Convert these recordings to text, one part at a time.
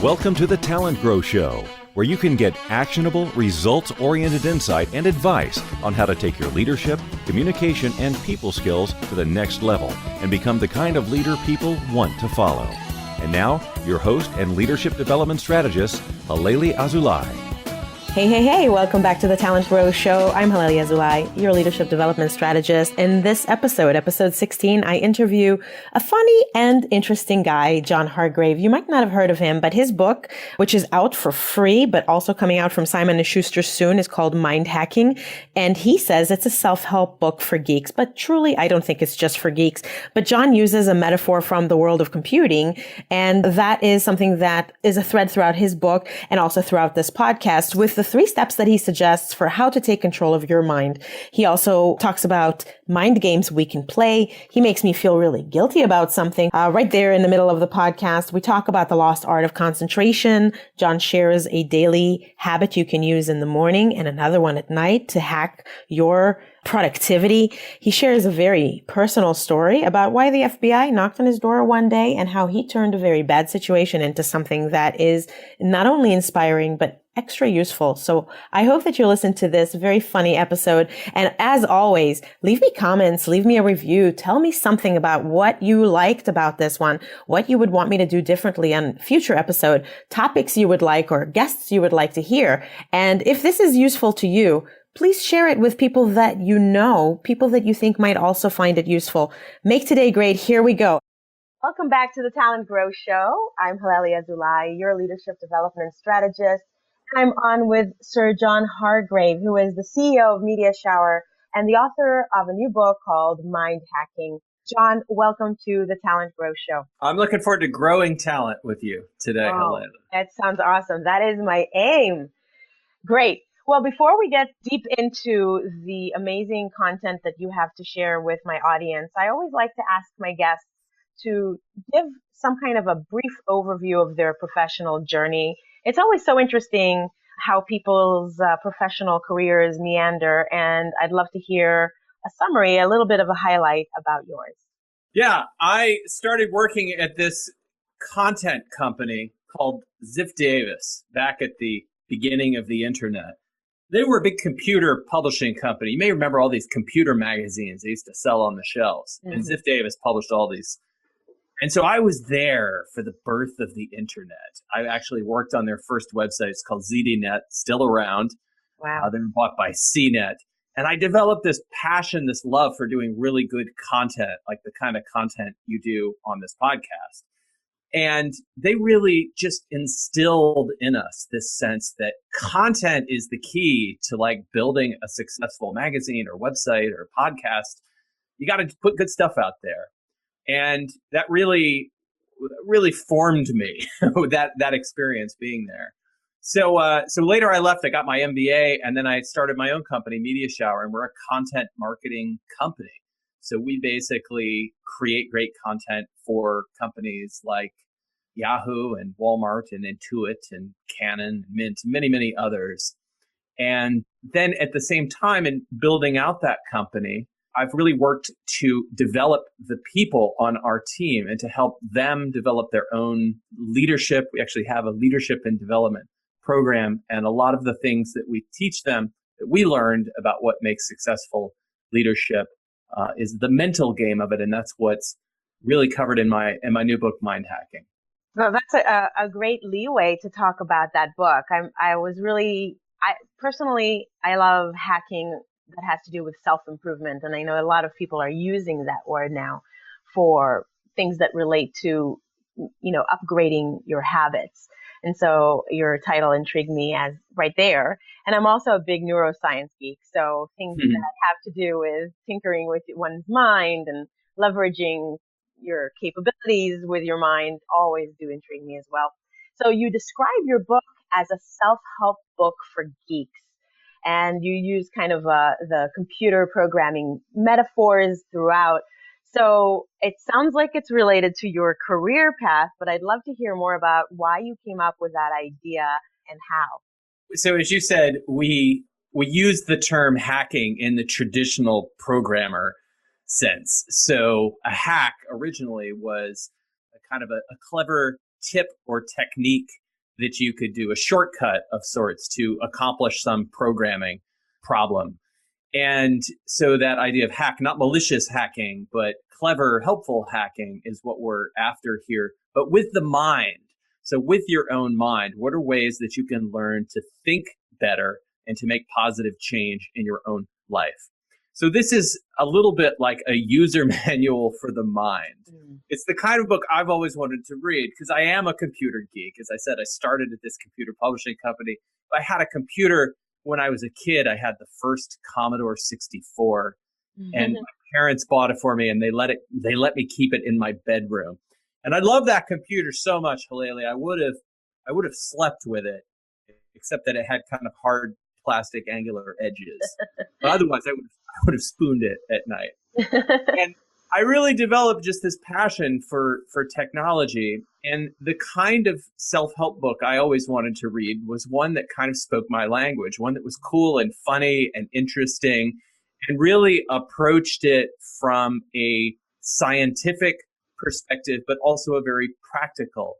Welcome to the TalentGrow Show, where you can get actionable, results-oriented insight and advice on how to take your leadership, communication, and people skills to the next level and become the kind of leader people want to follow. And now, your host and leadership development strategist, Halelly Azulay. Hey, welcome back to the TalentGrow Show. I'm Halelly Azulay, your leadership development strategist. In this episode 16, I interview a funny and interesting guy, John Hargrave. You might not have heard of him, but his book, which is out for free, but also coming out from Simon & Schuster soon, is called Mind Hacking. And he says it's a self-help book for geeks, but truly, I don't think it's just for geeks. But John uses a metaphor from the world of computing, and that is something that is a thread throughout his book and also throughout this podcast with the 3 steps that he suggests for how to take control of your mind. He also talks about mind games we can play. He makes me feel really guilty about something. Right there in the middle of the podcast, we talk about the lost art of concentration. John shares a daily habit you can use in the morning and another one at night to hack your productivity. He shares a very personal story about why the FBI knocked on his door one day and how he turned a very bad situation into something that is not only inspiring, but extra useful. So I hope that you listen to this very funny episode. And as always, leave me comments, leave me a review. Tell me something about what you liked about this one, what you would want me to do differently on future episode, topics you would like or guests you would like to hear. And if this is useful to you, please share it with people that you know, people that you think might also find it useful. Make today great. Here we go. Welcome back to the TalentGrow Show. I'm Halelly Azulay, your leadership development strategist. I'm on with Sir John Hargrave, who is the CEO of Media Shower and the author of a new book called Mind Hacking. John, welcome to the TalentGrow Show. I'm looking forward to growing talent with you today, Halelly. That sounds awesome. That is my aim. Great. Well, before we get deep into the amazing content that you have to share with my audience, I always like to ask my guests to give some kind of a brief overview of their professional journey. It's always so interesting how people's professional careers meander, and I'd love to hear a summary, a little bit of a highlight about yours. Yeah, I started working at this content company called Ziff Davis back at the beginning of the internet. They were a big computer publishing company. You may remember all these computer magazines they used to sell on the shelves. Mm-hmm. And Ziff Davis published all these. And so I was there for the birth of the internet. I actually worked on their first website. It's called ZDNet, still around. Wow. They were bought by CNET. And I developed this passion, this love for doing really good content, like the kind of content you do on this podcast. And they really just instilled in us this sense that content is the key to like building a successful magazine or website or podcast. You got to put good stuff out there. And that really formed me, that experience being there. So later I left, I got my MBA, and then I started my own company, Media Shower, and we're a content marketing company. So we basically create great content for companies like Yahoo and Walmart and Intuit and Canon, Mint, many, many others. And then at the same time, in building out that company, I've really worked to develop the people on our team and to help them develop their own leadership. We actually have a leadership and development program, and a lot of the things that we teach them that we learned about what makes successful leadership is the mental game of it, and that's what's really covered in my new book, Mind Hacking. Well, that's a great leeway to talk about that book. I personally love hacking that has to do with self-improvement. And I know a lot of people are using that word now for things that relate to, upgrading your habits. And so your title intrigued me as right there. And I'm also a big neuroscience geek. So things that have to do with tinkering with one's mind and leveraging your capabilities with your mind always do intrigue me as well. So you describe your book as a self-help book for geeks. And you use kind of the computer programming metaphors throughout. So it sounds like it's related to your career path, but I'd love to hear more about why you came up with that idea and how. So as you said, we use the term hacking in the traditional programmer sense. So a hack originally was a kind of a clever tip or technique that you could do, a shortcut of sorts to accomplish some programming problem. And so that idea of hack, not malicious hacking, but clever, helpful hacking is what we're after here, but with the mind. So with your own mind, what are ways that you can learn to think better and to make positive change in your own life? So this is a little bit like a user manual for the mind. It's the kind of book I've always wanted to read because I am a computer geek. As I said, I started at this computer publishing company. I had a computer when I was a kid. I had the first Commodore 64, and my parents bought it for me, and they let me keep it in my bedroom. And I love that computer so much, Halelly. I would have slept with it, except that it had kind of hard plastic angular edges. But otherwise, I would have spooned it at night. And I really developed just this passion for technology. And the kind of self-help book I always wanted to read was one that kind of spoke my language, one that was cool and funny and interesting, and really approached it from a scientific perspective, but also a very practical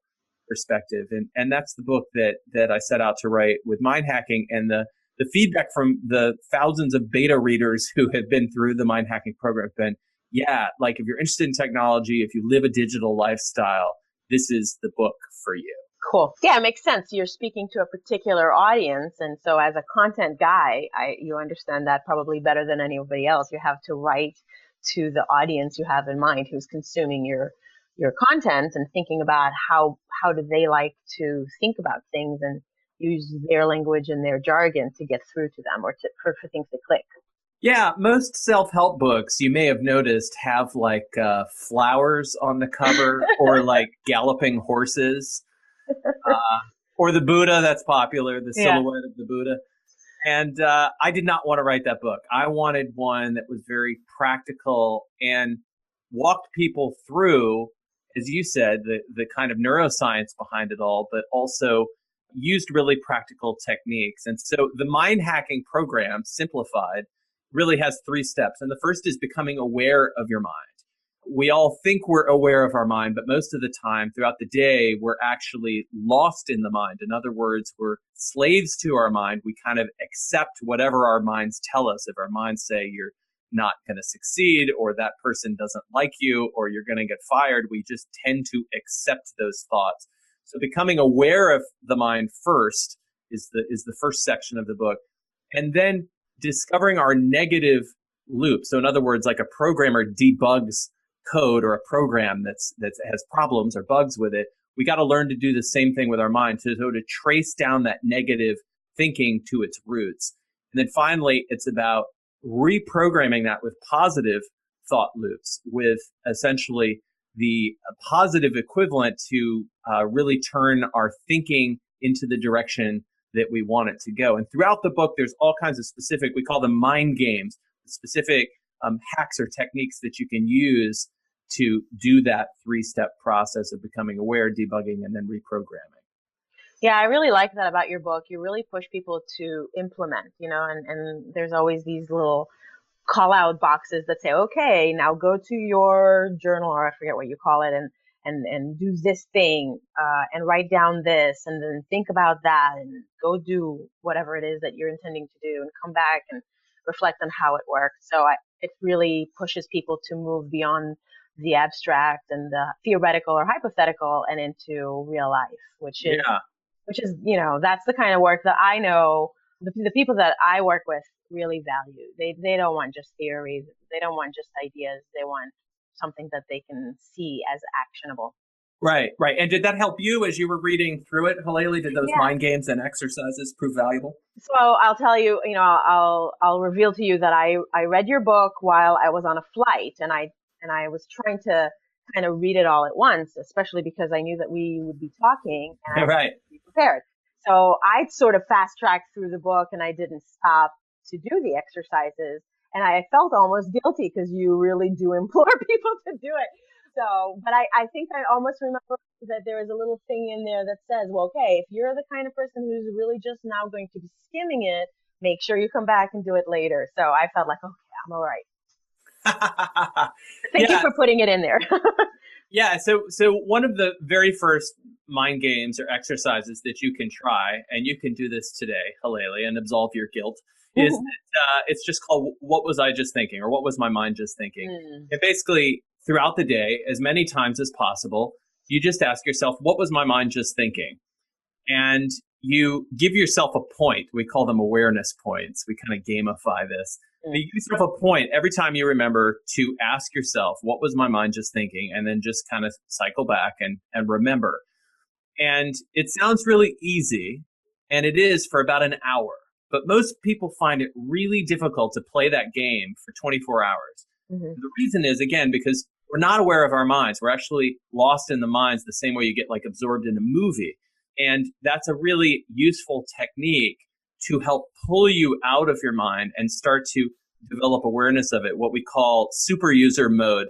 perspective. And that's the book that I set out to write with mind hacking. And the feedback from the thousands of beta readers who have been through the mind hacking program have been, yeah, like if you're interested in technology, if you live a digital lifestyle, this is the book for you. Cool. Yeah, it makes sense. You're speaking to a particular audience. And so as a content guy, you understand that probably better than anybody else. You have to write to the audience you have in mind who's consuming your content and thinking about how do they like to think about things and use their language and their jargon to get through to them or for things to click. Yeah, most self-help books, you may have noticed, have like flowers on the cover or like galloping horses or the Buddha. That's popular, the silhouette of the Buddha. And I did not want to write that book. I wanted one that was very practical and walked people through, as you said, the kind of neuroscience behind it all, but also used really practical techniques. And so the mind hacking program, simplified, really has 3 steps. And the first is becoming aware of your mind. We all think we're aware of our mind, but most of the time throughout the day, we're actually lost in the mind. In other words, we're slaves to our mind. We kind of accept whatever our minds tell us. If our minds say you're not going to succeed, or that person doesn't like you, or you're going to get fired, we just tend to accept those thoughts. So becoming aware of the mind first is the first section of the book. And then discovering our negative loop. So in other words, like a programmer debugs code or a program that has problems or bugs with it, we got to learn to do the same thing with our mind to trace down that negative thinking to its roots. And then finally, it's about reprogramming that with positive thought loops, with essentially the positive equivalent to really turn our thinking into the direction that we want it to go. And throughout the book, there's all kinds of specific, we call them mind games, specific hacks or techniques that you can use to do that 3-step process of becoming aware, debugging, and then reprogramming. Yeah, I really like that about your book. You really push people to implement, and there's always these little call out boxes that say, okay, now go to your journal, or I forget what you call it, and do this thing, and write down this, and then think about that, and go do whatever it is that you're intending to do, and come back and reflect on how it works. So it really pushes people to move beyond the abstract and the theoretical or hypothetical and into real life, which is, that's the kind of work that I know the people that I work with really value. They don't want just theories. They don't want just ideas. They want something that they can see as actionable. Right. And did that help you as you were reading through it, Halelly? Did those mind games and exercises prove valuable? So I'll tell you, I'll reveal to you that I read your book while I was on a flight, and I was trying to kind of read it all at once, especially because I knew that we would be talking and I was to be prepared. So I sort of fast-tracked through the book, and I didn't stop to do the exercises. And I felt almost guilty because you really do implore people to do it. So, but I think I almost remember that there is a little thing in there that says, well, okay, if you're the kind of person who's really just now going to be skimming it, make sure you come back and do it later. So I felt like, okay, I'm all right. Thank you for putting it in there. Yeah. So one of the very first mind games or exercises that you can try, and you can do this today, Halelly, and absolve your guilt, is that, it's just called "What Was I Just Thinking?" or "What Was My Mind Just Thinking?" And basically, throughout the day, as many times as possible, you just ask yourself, "What was my mind just thinking?" And you give yourself a point. We call them awareness points. We kind of gamify this. You give yourself a point every time you remember to ask yourself, what was my mind just thinking? And then just kind of cycle back and remember. And it sounds really easy, and it is for about an hour. But most people find it really difficult to play that game for 24 hours. The reason is, again, because we're not aware of our minds. We're actually lost in the minds the same way you get like absorbed in a movie. And that's a really useful technique to help pull you out of your mind and start to develop awareness of it, what we call super user mode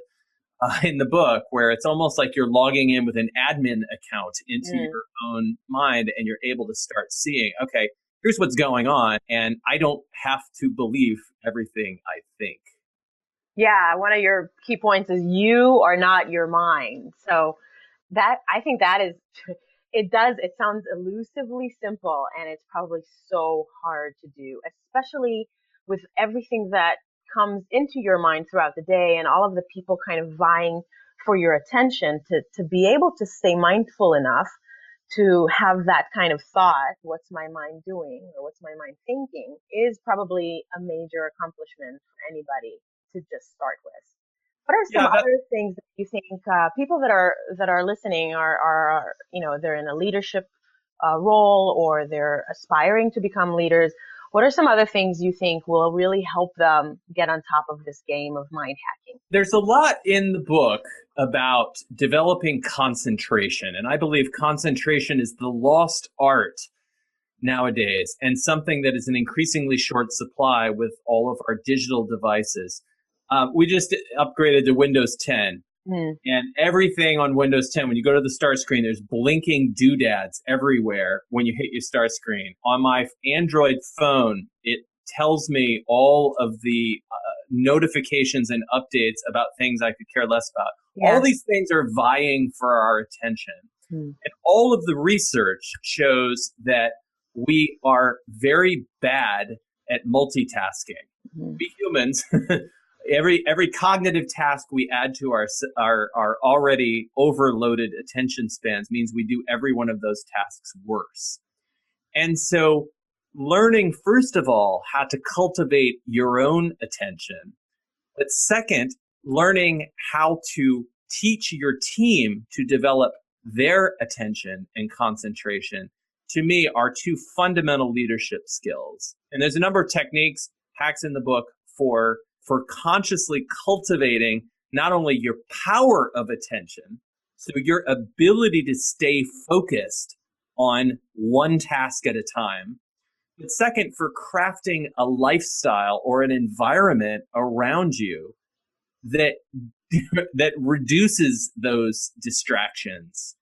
in the book, where it's almost like you're logging in with an admin account into your own mind, and you're able to start seeing, okay, here's what's going on, and I don't have to believe everything I think. Yeah, one of your key points is you are not your mind. So I think that is, it sounds elusively simple, and it's probably so hard to do, especially with everything that comes into your mind throughout the day and all of the people kind of vying for your attention. To be able to stay mindful enough to have that kind of thought, what's my mind doing or what's my mind thinking, is probably a major accomplishment for anybody to just start with. What are some other things that you think people that are listening are they're in a leadership role, or they're aspiring to become leaders? What are some other things you think will really help them get on top of this game of mind hacking? There's a lot in the book about developing concentration, and I believe concentration is the lost art nowadays, and something that is an increasingly short supply with all of our digital devices. We just upgraded to Windows 10, and everything on Windows 10, when you go to the start screen, there's blinking doodads everywhere when you hit your start screen. On my Android phone, it tells me all of the notifications and updates about things I could care less about. Yeah. All these things are vying for our attention. And all of the research shows that we are very bad at multitasking. We humans, every cognitive task we add to our already overloaded attention spans means we do every one of those tasks worse. And so learning, first of all, how to cultivate your own attention, but second, learning how to teach your team to develop their attention and concentration, to me, are two fundamental leadership skills. And there's a number of techniques, hacks in the book for consciously cultivating not only your power of attention, so your ability to stay focused on one task at a time, but second, for crafting a lifestyle or an environment around you that reduces those distractions.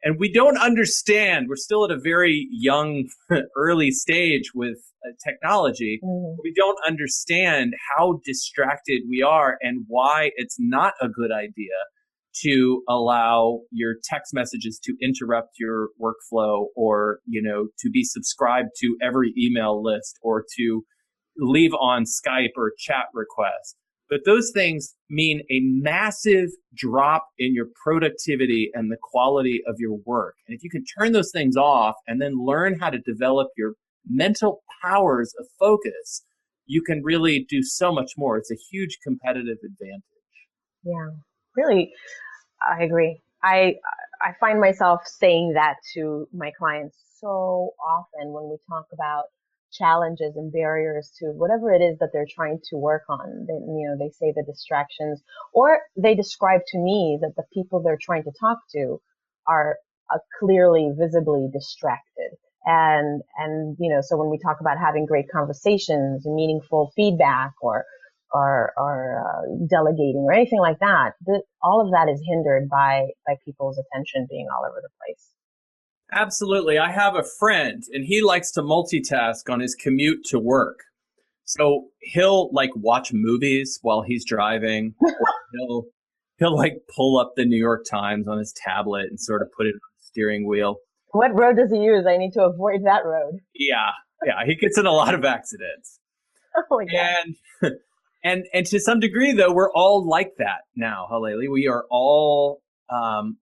And we don't understand, we're still at a very young, early stage with technology. We don't understand how distracted we are and why it's not a good idea to allow your text messages to interrupt your workflow, or, to be subscribed to every email list, or to leave on Skype or chat requests. But those things mean a massive drop in your productivity and the quality of your work. And if you can turn those things off and then learn how to develop your mental powers of focus, you can really do so much more. It's a huge competitive advantage. Yeah, really, I agree. I find myself saying that to my clients so often when we talk about challenges and barriers to whatever it is that they're trying to work on. They say the distractions, or they describe to me that the people they're trying to talk to are clearly, visibly distracted. And so when we talk about having great conversations, meaningful feedback, or delegating or anything like that, all of that is hindered by people's attention being all over the place. Absolutely. I have a friend, and he likes to multitask on his commute to work. So he'll watch movies while he's driving, or he'll pull up the New York Times on his tablet and sort of put it on steering wheel. What road does he use? I need to avoid that road. Yeah, he gets in a lot of accidents. Oh my God. And to some degree, though, we're all like that now, Halelly. We are all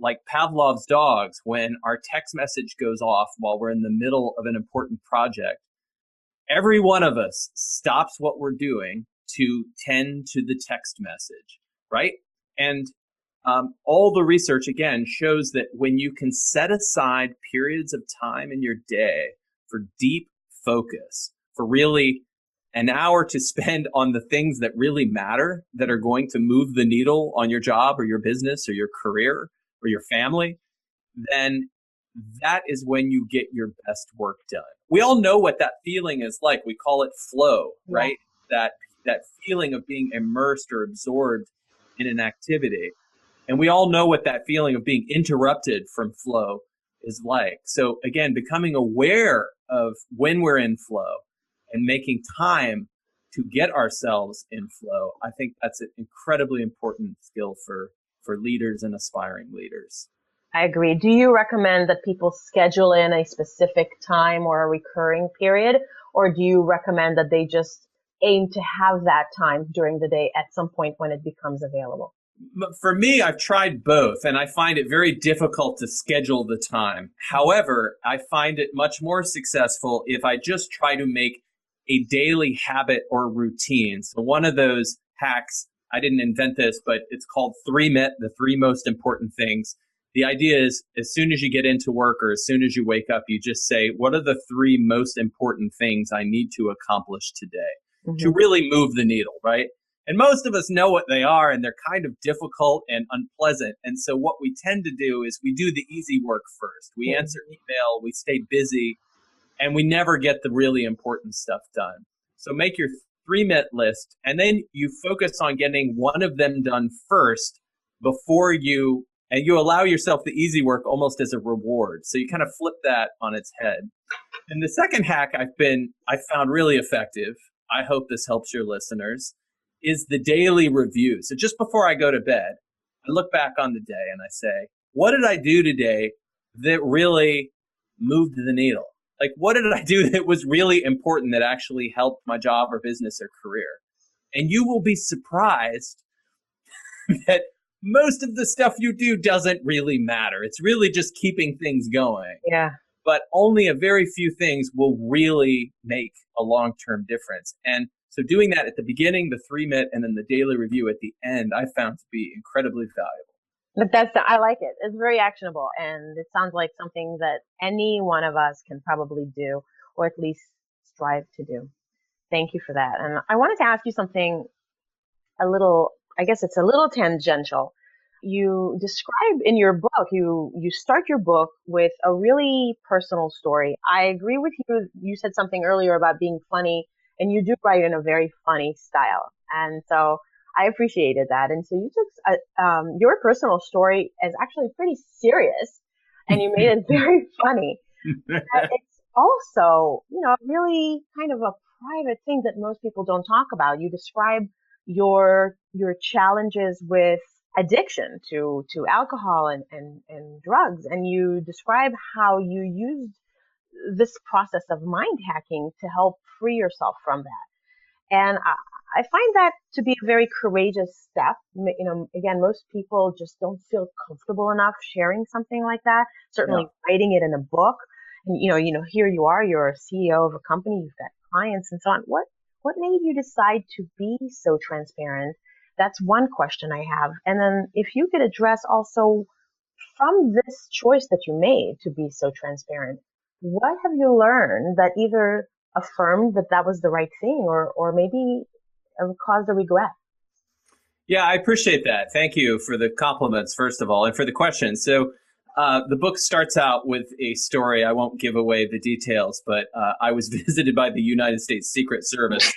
like Pavlov's dogs. When our text message goes off while we're in the middle of an important project, every one of us stops what we're doing to tend to the text message, right? And all the research, again, shows that when you can set aside periods of time in your day for deep focus, for really an hour to spend on the things that really matter, that are going to move the needle on your job or your business or your career or your family, then that is when you get your best work done. We all know what that feeling is like. We call it flow, right? That feeling of being immersed or absorbed in an activity. And we all know what that feeling of being interrupted from flow is like. So again, becoming aware of when we're in flow and making time to get ourselves in flow, I think that's an incredibly important skill for leaders and aspiring leaders. I agree. Do you recommend that people schedule in a specific time or a recurring period? Or do you recommend that they just aim to have that time during the day at some point when it becomes available? For me, I've tried both, and I find it very difficult to schedule the time. However, I find it much more successful if I just try to make a daily habit or routine. So one of those hacks, I didn't invent this, but it's called 3MIT, the three most important things. The idea is as soon as you get into work or as soon as you wake up, you just say, what are the three most important things I need to accomplish today to really move the needle, right? And most of us know what they are, and they're kind of difficult and unpleasant. And so what we tend to do is we do the easy work first. We answer email, we stay busy, and we never get the really important stuff done. So make your 3MIT list, and then you focus on getting one of them done first before you allow yourself the easy work almost as a reward. So you kind of flip that on its head. And the second hack I found really effective, I hope this helps your listeners, is the daily review. So just before I go to bed, I look back on the day and I say, what did I do today that really moved the needle? Like, what did I do that was really important that actually helped my job or business or career? And you will be surprised that most of the stuff you do doesn't really matter. It's really just keeping things going. Yeah. But only a very few things will really make a long-term difference. And so doing that at the beginning, the 3MIT, and then the daily review at the end, I found to be incredibly valuable. But I like it. It's very actionable, and it sounds like something that any one of us can probably do, or at least strive to do. Thank you for that. And I wanted to ask you something I guess it's a little tangential. You describe in your book, you start your book with a really personal story. I agree with you. You said something earlier about being funny, and you do write in a very funny style. And so I appreciated that. And so you took your personal story as actually pretty serious, and you made it very funny. It's also, really kind of a private thing that most people don't talk about. You describe your challenges with addiction to alcohol and drugs, and you describe how you used this process of mind hacking to help free yourself from that. And I find that to be a very courageous step. Again, most people just don't feel comfortable enough sharing something like that, certainly writing it in a book. And, here you are, you're a CEO of a company, you've got clients and so on. What made you decide to be so transparent? That's one question I have. And then if you could address also, from this choice that you made to be so transparent, what have you learned that either affirmed that was the right thing or maybe caused a regret? Yeah, I appreciate that. Thank you for the compliments, first of all, and for the question. So the book starts out with a story. I won't give away the details, but I was visited by the United States Secret Service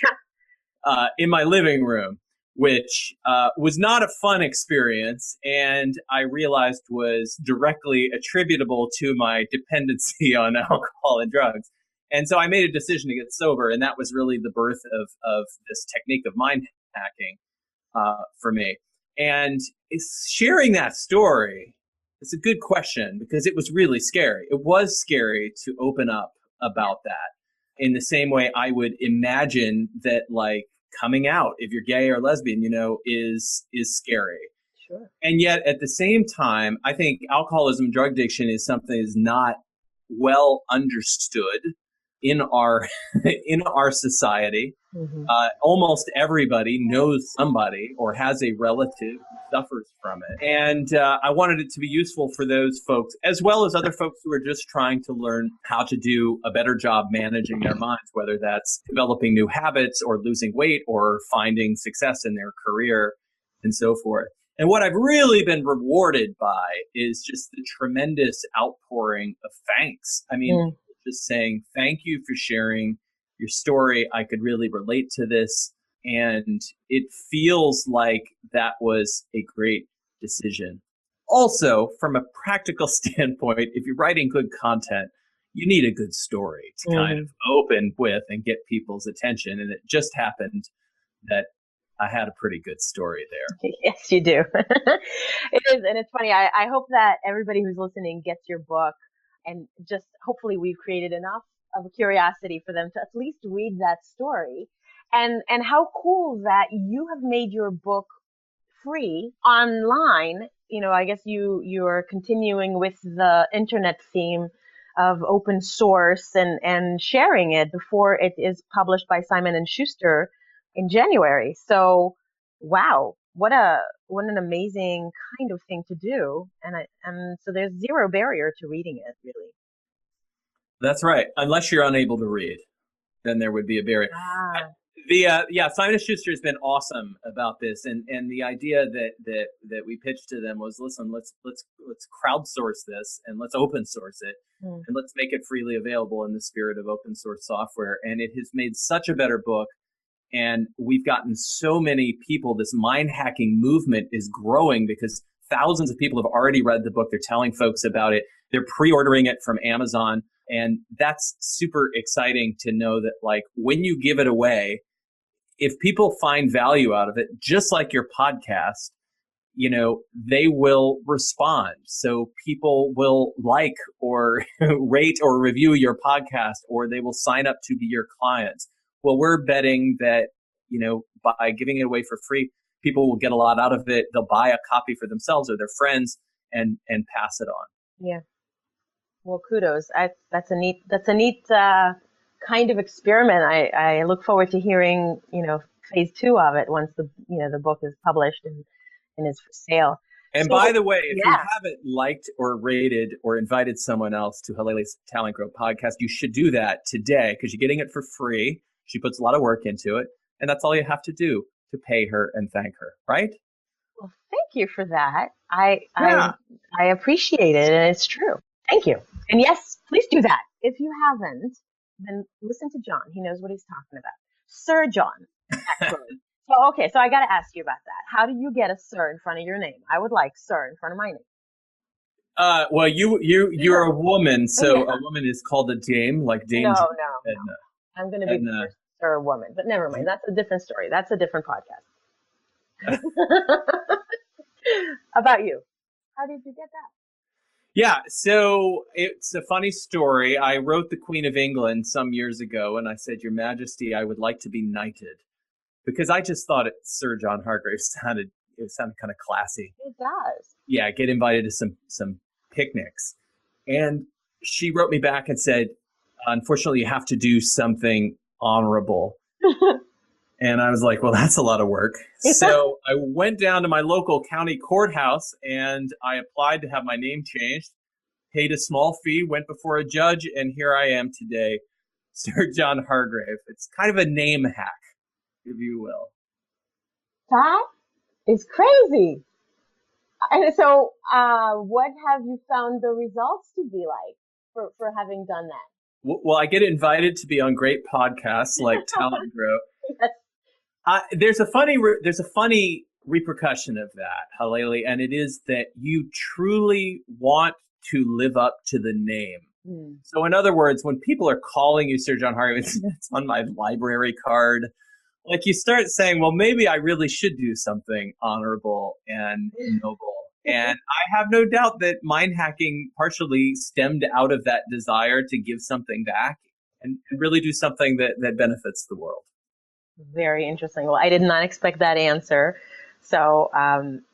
in my living room, which was not a fun experience, and I realized was directly attributable to my dependency on alcohol and drugs. And so I made a decision to get sober, and that was really the birth of this technique of mind hacking for me. And sharing that story It's a good question because it was really scary. It was scary to open up about that in the same way I would imagine that like coming out if you're gay or lesbian, is scary. Sure. And yet at the same time, I think alcoholism, drug addiction is something that is not well understood in our in our society. Mm-hmm. Almost everybody knows somebody or has a relative who suffers from it. And I wanted it to be useful for those folks, as well as other folks who are just trying to learn how to do a better job managing their minds, whether that's developing new habits or losing weight or finding success in their career and so forth. And what I've really been rewarded by is just the tremendous outpouring of thanks. I mean, just saying, thank you for sharing your story. I could really relate to this. And it feels like that was a great decision. Also, from a practical standpoint, if you're writing good content, you need a good story to kind of open with and get people's attention. And it just happened that I had a pretty good story there. Yes, you do. It is. And it's funny. I hope that everybody who's listening gets your book, and just hopefully we've created enough of a curiosity for them to at least read that story. And how cool that you have made your book free online. I guess you're continuing with the internet theme of open source and sharing it before it is published by Simon & Schuster in January. So, wow, what an amazing kind of thing to do. And so there's zero barrier to reading it, really. That's right. Unless you're unable to read, then there would be a barrier. Simon & Schuster has been awesome about this, and the idea that we pitched to them was, listen, let's crowdsource this and let's open source it and let's make it freely available in the spirit of open source software. And it has made such a better book. And we've gotten so many people, this mind hacking movement is growing because thousands of people have already read the book. They're telling folks about it. They're pre-ordering it from Amazon. And that's super exciting to know that, like, when you give it away, if people find value out of it, just like your podcast, they will respond. So people will like or rate or review your podcast, or they will sign up to be your clients. Well, we're betting that, by giving it away for free, people will get a lot out of it. They'll buy a copy for themselves or their friends and pass it on. Yeah. Well, kudos. That's a neat kind of experiment. I look forward to hearing, phase 2 of it once the book is published and is for sale. And by the way, if you haven't liked or rated or invited someone else to Halelly's TalentGrow podcast, you should do that today because you're getting it for free. She puts a lot of work into it, and that's all you have to do to pay her and thank her, right? Well, thank you for that. I appreciate it, and it's true. Thank you. And yes, please do that. If you haven't, then listen to John. He knows what he's talking about. Sir John, actually. So I got to ask you about that. How do you get a Sir in front of your name? I would like Sir in front of my name. Well, you're a woman, so a woman is called a dame, like Dame. No. I'm going to be the first Sir woman, but never mind. That's a different story. That's a different podcast. About you. How did you get that? Yeah, so it's a funny story. I wrote the Queen of England some years ago, and I said, Your Majesty, I would like to be knighted. Because I just thought Sir John Hargrave sounded kind of classy. It does. Yeah, get invited to some picnics. And she wrote me back and said, unfortunately, you have to do something honorable. And I was like, well, that's a lot of work. So I went down to my local county courthouse and I applied to have my name changed, paid a small fee, went before a judge, and here I am today, Sir John Hargrave. It's kind of a name hack, if you will. That is crazy. And so what have you found the results to be like for having done that? Well, I get invited to be on great podcasts like TalentGrow. Yes. There's a funny repercussion of that, Halelly, and it is that you truly want to live up to the name. So in other words, when people are calling you Sir John Hargrave, it's on my library card. Like you start saying, well, maybe I really should do something honorable and noble. And I have no doubt that mind hacking partially stemmed out of that desire to give something back and really do something that benefits the world. Very interesting. Well, I did not expect that answer. So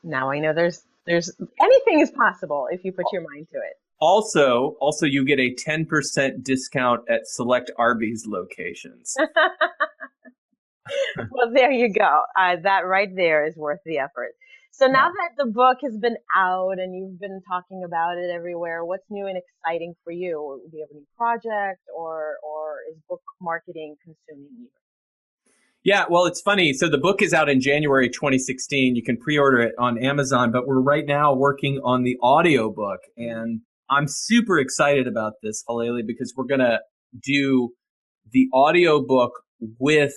now I know there's anything is possible if you put your mind to it. Also, you get a 10% discount at select Arby's locations. Well, there you go. That right there is worth the effort. So now that the book has been out and you've been talking about it everywhere, what's new and exciting for you? Do you have a new project, or is book marketing consuming you? Yeah, well, it's funny. So the book is out in January 2016. You can pre-order it on Amazon, but we're right now working on the audio book. And I'm super excited about this, Halelly, because we're going to do the audio book with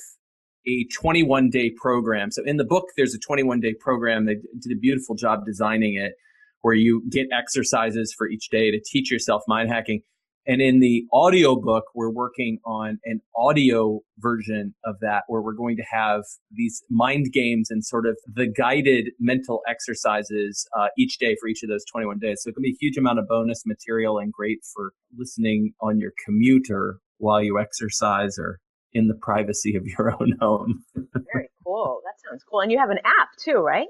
a 21-day program. So in the book, there's a 21-day program. They did a beautiful job designing it, where you get exercises for each day to teach yourself mind hacking. And in the audio book, we're working on an audio version of that, where we're going to have these mind games and sort of the guided mental exercises each day for each of those 21 days. So it can be a huge amount of bonus material and great for listening on your commute or while you exercise or in the privacy of your own home. Very cool. That sounds cool. And you have an app too, right?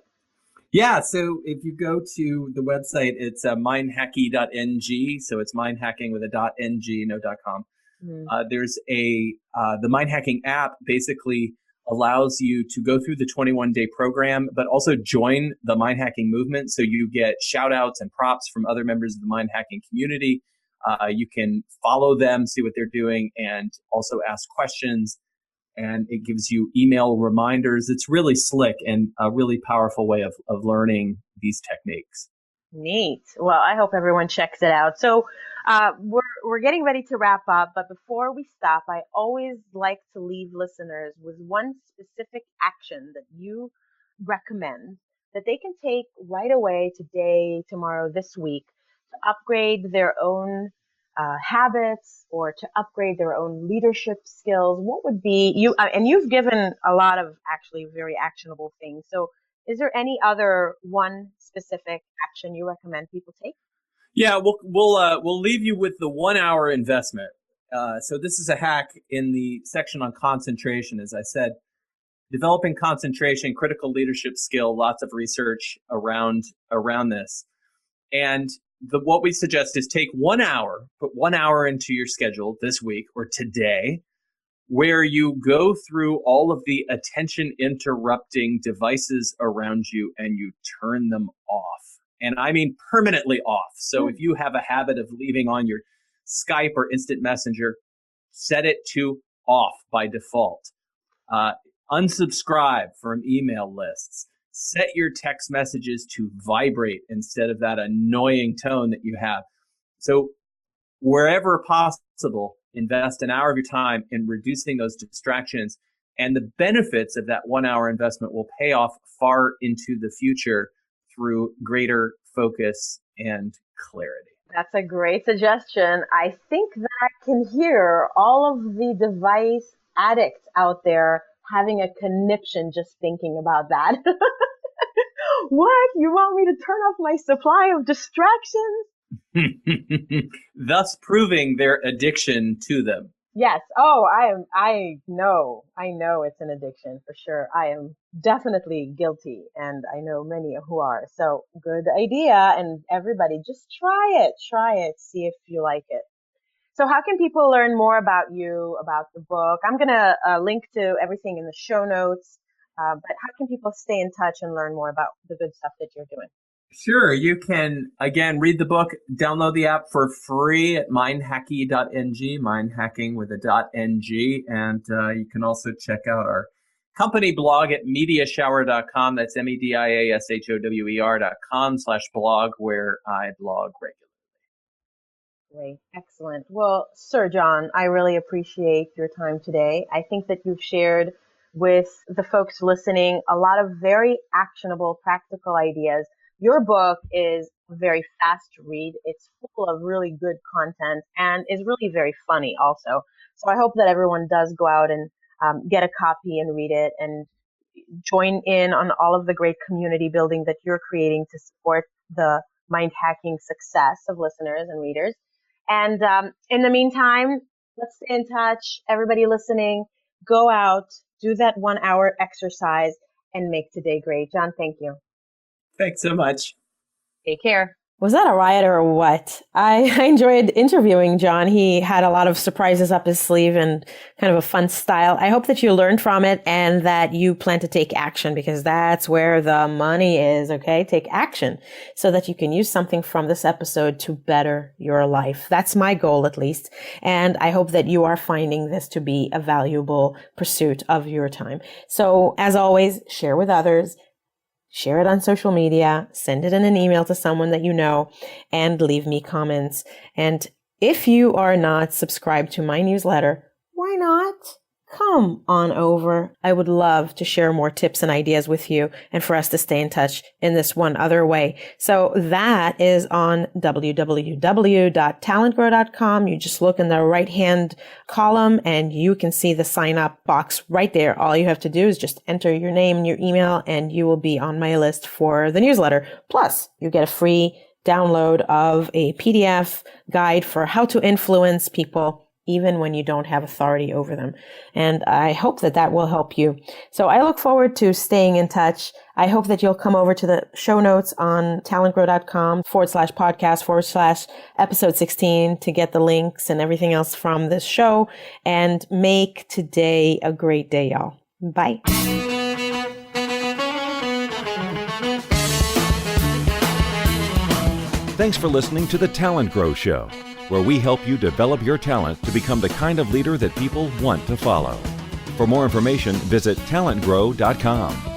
Yeah, so if you go to the website, it's mindhacky.ng. So it's mindhacking with a .ng, no .com. There's the mind hacking app basically allows you to go through the 21-day program, but also join the mind hacking movement. So you get shout outs and props from other members of the mind hacking community. You can follow them, see what they're doing, and also ask questions. And it gives you email reminders. It's really slick and a really powerful way of learning these techniques. Neat. Well, I hope everyone checks it out. So we're getting ready to wrap up, but before we stop, I always like to leave listeners with one specific action that you recommend that they can take right away, today, tomorrow, this week, to upgrade their own habits or to upgrade their own leadership skills. What would be you? And you've given a lot of actually very actionable things. So is there any other one specific action you recommend people take? Yeah, we'll leave you with the 1 hour investment. So this is a hack in the section on concentration. As I said, developing concentration, critical leadership skill, lots of research around this. And what we suggest is take 1 hour, put 1 hour into your schedule this week or today, where you go through all of the attention interrupting devices around you and you turn them off. And I mean permanently off. So if you have a habit of leaving on your Skype or Instant Messenger, set it to off by default. Unsubscribe from email lists. Set your text messages to vibrate instead of that annoying tone that you have. So wherever possible, invest an hour of your time in reducing those distractions. And the benefits of that 1 hour investment will pay off far into the future through greater focus and clarity. That's a great suggestion. I think that I can hear all of the device addicts out there having a conniption just thinking about that. What? You want me to turn off my supply of distractions? Thus proving their addiction to them. Yes. Oh, I know it's an addiction for sure. I am definitely guilty, and I know many who are. So good idea. And everybody just try it, see if you like it. So how can people learn more about you, about the book? I'm going to link to everything in the show notes. But how can people stay in touch and learn more about the good stuff that you're doing? Sure. You can, again, read the book, download the app for free at mindhacky.ng, mindhacking with a .ng. And you can also check out our company blog at mediashower.com. That's mediashower.com/blog, where I blog regularly. Great. Excellent. Well, Sir John, I really appreciate your time today. I think that you've shared with the folks listening a lot of very actionable, practical ideas. Your book is a very fast read. It's full of really good content and is really very funny also. So I hope that everyone does go out and get a copy and read it and join in on all of the great community building that you're creating to support the mind hacking success of listeners and readers. And in the meantime, let's stay in touch. Everybody listening, go out, do that 1 hour exercise, and make today great. John, thank you. Thanks so much. Take care. Was that a riot or what? I enjoyed interviewing John. He had a lot of surprises up his sleeve and kind of a fun style. I hope that you learned from it and that you plan to take action, because that's where the money is, okay? Take action so that you can use something from this episode to better your life. That's my goal, at least. And I hope that you are finding this to be a valuable pursuit of your time. So as always, share with others. Share it on social media, send it in an email to someone that you know, and leave me comments. And if you are not subscribed to my newsletter, why not? Come on over. I would love to share more tips and ideas with you and for us to stay in touch in this one other way. So that is on www.talentgrow.com. You just look in the right-hand column and you can see the sign up box right there. All you have to do is just enter your name and your email and you will be on my list for the newsletter. Plus, you get a free download of a PDF guide for how to influence people even when you don't have authority over them. And I hope that that will help you. So I look forward to staying in touch. I hope that you'll come over to the show notes on talentgrow.com/podcast/episode 16 to get the links and everything else from this show, and make today a great day, y'all. Bye. Thanks for listening to the Talent Grow Show, where we help you develop your talent to become the kind of leader that people want to follow. For more information, visit talentgrow.com.